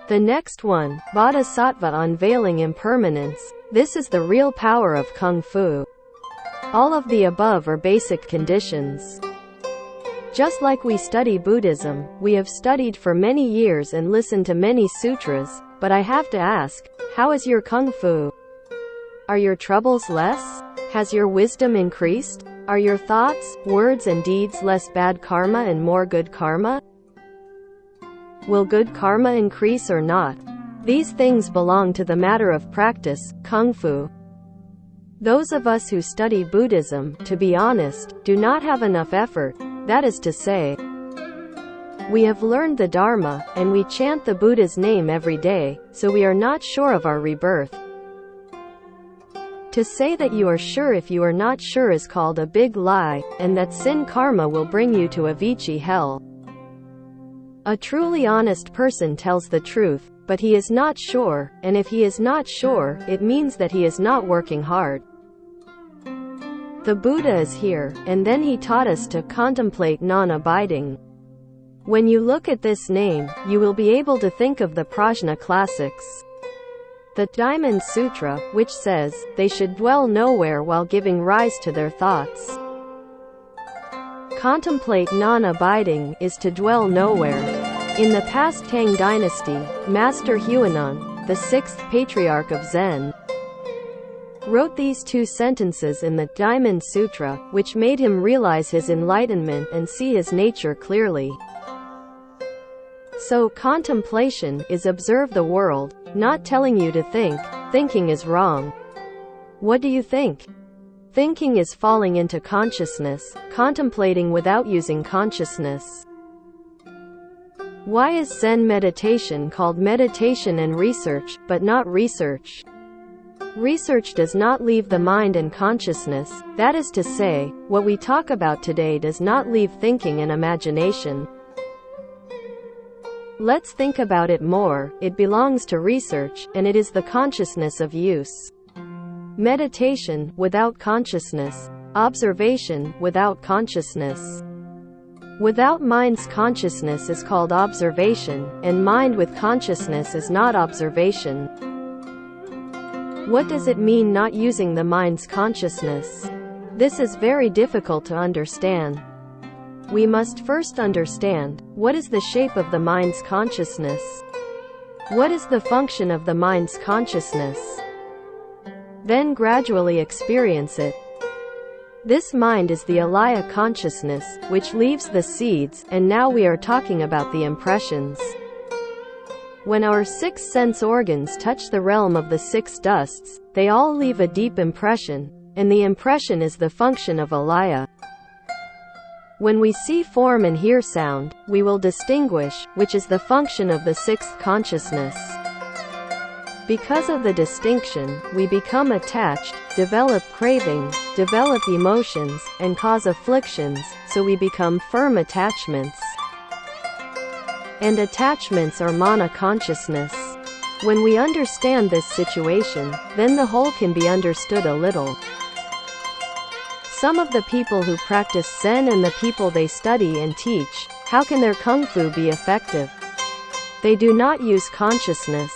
The next one, Bodhisattva unveiling impermanence. This is the real power of Kung Fu. All of the above are basic conditions. Just like we study Buddhism, we have studied for many years and listened to many sutras, but I have to ask, how is your Kung Fu? Are your troubles less? Has your wisdom increased? Are your thoughts, words and deeds less bad karma and more good karma? Will good karma increase or not? These things belong to the matter of practice, Kung Fu. Those of us who study Buddhism, to be honest, do not have enough effort. That is to say, we have learned the Dharma, and we chant the Buddha's name every day, so we are not sure of our rebirth. To say that you are sure if you are not sure is called a big lie, and that sin karma will bring you to Avicii hell. A truly honest person tells the truth, but he is not sure, and if he is not sure, it means that he is not working hard. The Buddha is here, and then he taught us to contemplate non-abiding. When you look at this name, you will be able to think of the Prajna classics. The Diamond Sutra, which says, they should dwell nowhere while giving rise to their thoughts. Contemplate non-abiding is to dwell nowhere. In the past Tang dynasty, Master Huainan, the sixth patriarch of Zen, wrote these two sentences in the Diamond Sutra, which made him realize his enlightenment and see his nature clearly. So, contemplation is observe the world, not telling you to think. Thinking is wrong. What do you think? Thinking is falling into consciousness, contemplating without using consciousness. Why is Zen meditation called meditation and research, but not research? Research does not leave the mind and consciousness, that is to say, what we talk about today does not leave thinking and imagination. Let's think about it more. It belongs to research, and it is the consciousness of use. Meditation, without consciousness. Observation, without consciousness. Without mind's consciousness is called observation, and mind with consciousness is not observation. What does it mean not using the mind's consciousness? This is very difficult to understand. We must first understand, what is the shape of the mind's consciousness? What is the function of the mind's consciousness? Then gradually experience it. This mind is the alaya consciousness, which leaves the seeds, and now we are talking about the impressions. When our six sense organs touch the realm of the six dusts, they all leave a deep impression, and the impression is the function of alaya. When we see form and hear sound, we will distinguish, which is the function of the sixth consciousness. Because of the distinction, we become attached, develop craving, develop emotions, and cause afflictions, so we become firm attachments. And attachments are mana consciousness. When we understand this situation, then the whole can be understood a little. Some of the people who practice Zen and the people they study and teach, how can their Kung Fu be effective? They do not use consciousness.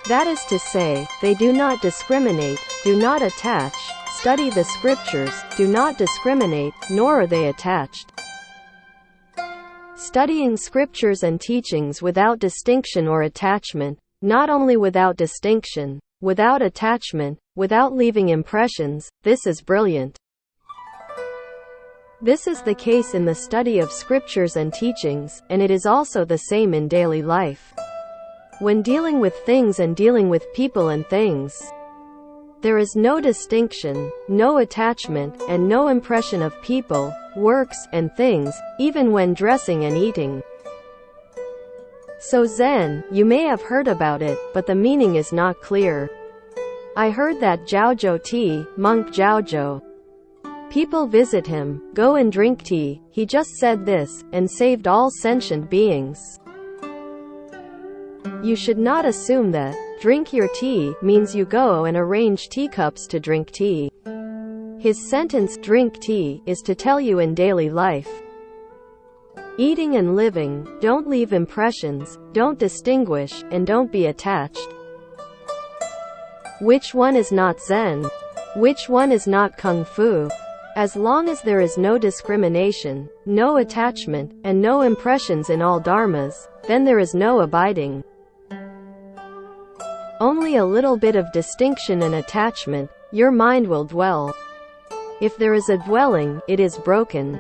That is to say, they do not discriminate, do not attach, study the scriptures, do not discriminate, nor are they attached. Studying scriptures and teachings without distinction or attachment, not only without distinction, without attachment, without leaving impressions, this is brilliant. This is the case in the study of scriptures and teachings, and it is also the same in daily life. When dealing with things and dealing with people and things, there is no distinction, no attachment, and no impression of people, works, and things, even when dressing and eating. So Zen, you may have heard about it, but the meaning is not clear. I heard that Jiaozhou tea, monk Jiaozhou. People visit him, go and drink tea, he just said this, and saved all sentient beings. You should not assume that, drink your tea, means you go and arrange teacups to drink tea. His sentence, drink tea, is to tell you in daily life. Eating and living, don't leave impressions, don't distinguish, and don't be attached. Which one is not Zen? Which one is not Kung Fu? As long as there is no discrimination, no attachment, and no impressions in all dharmas, then there is no abiding. Only a little bit of distinction and attachment, your mind will dwell. If there is a dwelling, it is broken.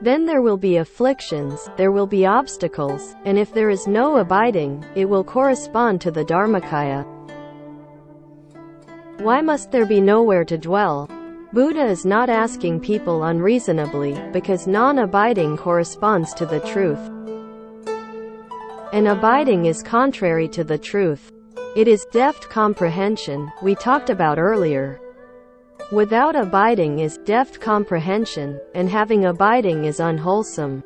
Then there will be afflictions, there will be obstacles, and if there is no abiding, it will correspond to the Dharmakaya. Why must there be nowhere to dwell? Buddha is not asking people unreasonably, because non-abiding corresponds to the truth. And abiding is contrary to the truth. It is deft comprehension, we talked about earlier. Without abiding is deft comprehension, and having abiding is unwholesome.